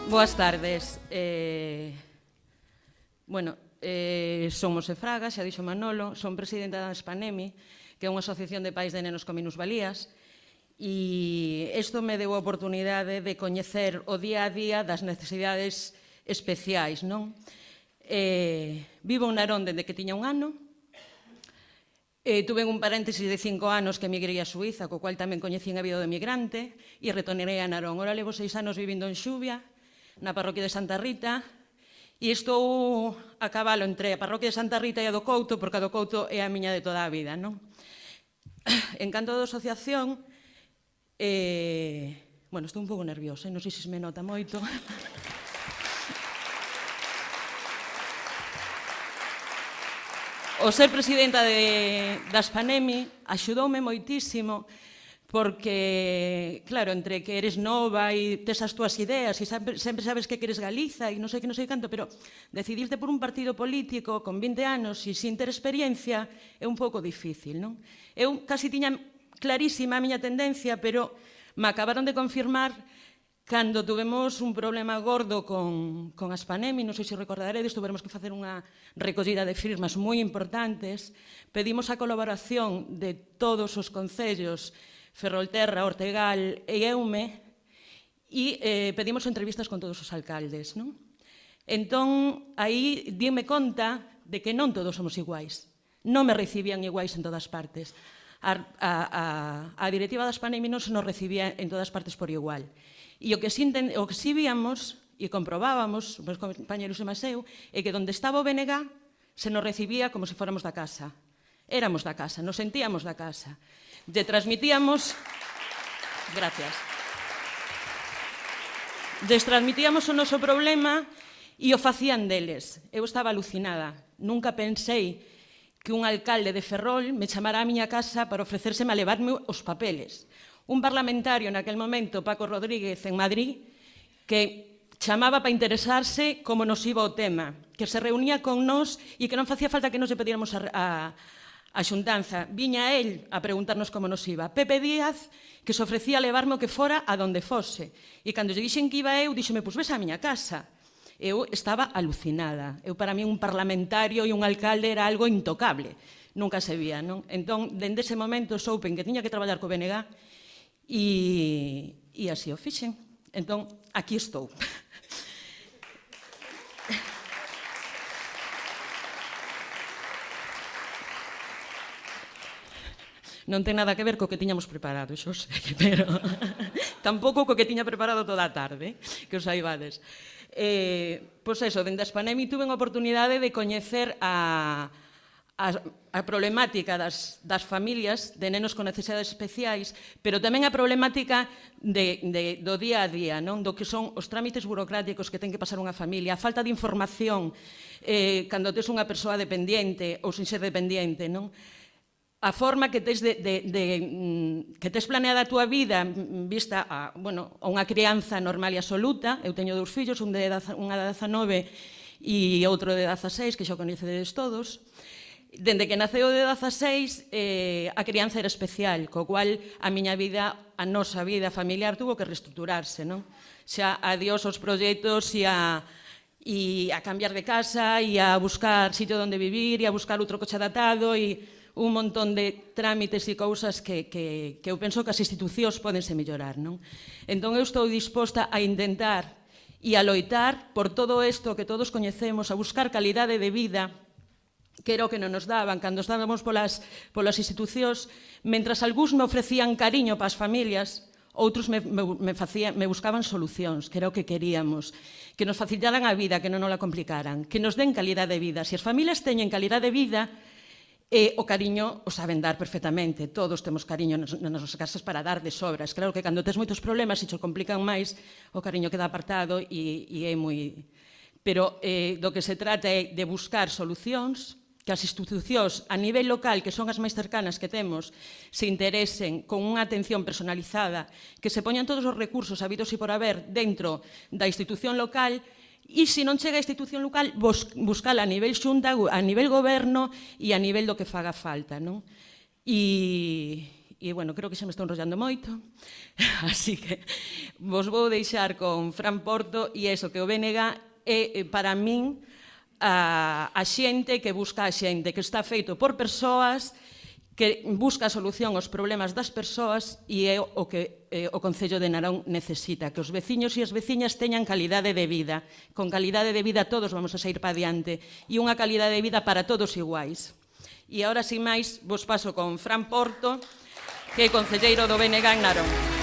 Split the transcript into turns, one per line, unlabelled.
Boas tardes. Son Mose Fraga, xa dixo Manolo, son presidenta da Spanemi, que é unha asociación de pais de nenos con minusvalías, e isto me deu a oportunidade de coñecer o día a día das necesidades especiais, non? Vivo en Narón desde que tiña 1 ano. Tuve un paréntesis de 5 anos que emigrei a Suiza, co cual tamén coñecín a vida do emigrante, e retornei a Narón. Ora levo 6 anos vivindo en Xuvia, na parroquia de Santa Rita, e estou a cabalo entre a parroquia de Santa Rita e a do Couto, porque a do Couto é a miña de toda a vida, non? En canto da asociación, estou un pouco nerviosa, non sei se me nota moito. O ser presidenta da Spanemi axudoume moitísimo, porque, claro, entre que eres nova e tes as túas ideas e sempre sabes que queres Galiza e non sei canto, pero decidirte por un partido político con 20 anos e sin ter experiencia é un pouco difícil, non? Eu casi tiña clarísima a miña tendencia, pero me acabaron de confirmar cando tuvemos un problema gordo con a Spanemi, non sei se recordaredes, tuvemos que facer unha recollida de firmas moi importantes, pedimos a colaboración de todos os concellos, Ferrolterra, Ortegal e Eume, e pedimos entrevistas con todos os alcaldes, non? Entón, aí dime conta de que non todos somos iguais. Non me recibían iguais en todas partes. A directiva da Spanemi non se nos recibía en todas partes por igual. E o que si víamos e comprobábamos, os compañeros e Maseu, é que onde estaba o BNG se nos recibía como se fóramos da casa. Éramos da casa, nos sentíamos da casa. Lle transmitíamos... Gracias. Lles transmitíamos o noso problema e o facían deles. Eu estaba alucinada. Nunca pensei que un alcalde de Ferrol me chamara á miña casa para ofrecérseme a levarme os papeles. Un parlamentario naquel momento, Paco Rodríguez, en Madrid, que chamaba para interesarse como nos iba o tema, que se reunía con nós e que non facía falta que nos lle pedíramos a xuntanza. Viña el a preguntarnos como nos iba. Pepe Díaz, que se ofrecía a levarme o que fora a donde fose. E cando lle dixen que iba eu, díxome, pois ves á miña casa. Eu estaba alucinada. Para mí un parlamentario e un alcalde era algo intocable. Nunca se vía, non? Entón, dende ese momento soupen que tiña que traballar co BNG e así o fixen. Entón, aquí estou. Non ten nada que ver co que tiñamos preparado, xo sei, pero tampouco co que tiña preparado toda a tarde, que os saibades. Pois eso, dende a Spanemi tuve a oportunidade de coñecer a problemática das familias de nenos con necesidades especiais, pero tamén a problemática do día a día, do que son os trámites burocráticos que ten que pasar unha familia, a falta de información cando tes unha persoa dependiente ou sin ser dependiente, non? A forma que tes planeada a túa vida vista a unha crianza normal e absoluta. Eu teño 2 fillos, unha de 19 e outro de 16, que xa o coñecedes todos. Dende que naceu de 16, a crianza era especial, co cual a miña vida, a nosa vida familiar, tuvo que reestruturarse, non? Xa adiós aos proxectos e a cambiar de casa e a buscar sitio onde vivir e a buscar outro coche adaptado e un montón de trámites e cousas que eu penso que as institucións podense mellorar, non? Entón, eu estou disposta a intentar e a loitar por todo isto que todos coñecemos, a buscar calidade de vida, que era o que non nos daban cando estábamos polas institucións, mentras algúns me ofrecían cariño para as familias, outros me buscaban solucións, que era o que queríamos, que nos facilitaran a vida, que non nos la complicaran, que nos den calidade de vida. Se as familias teñen calidade de vida, o cariño o saben dar perfectamente. Todos temos cariño nas nosas casas para dar de sobras. Claro que cando tes moitos problemas e te complican máis, o cariño queda apartado e é moi... Pero do que se trata é de buscar solucións, que as institucións a nivel local, que son as máis cercanas que temos, se interesen con unha atención personalizada, que se poñan todos os recursos habidos e por haber dentro da institución local. E se non chega a institución local, buscala a nivel xunta, a nivel goberno e a nivel do que faga falta, non? E E, bueno, creo que xa me estou enrollando moito, así que vos vou deixar con Fran Porto e iso que o BNG é, para min, a xente que busca a xente, que está feito por persoas, que busca a solución aos problemas das persoas e é o que o Concello de Narón necesita, que os veciños e as veciñas teñan calidade de vida. Con calidade de vida todos vamos a sair para adiante e unha calidade de vida para todos iguais. E agora, sin máis, vos paso con Fran Porto, que é concelleiro do BNG en Narón.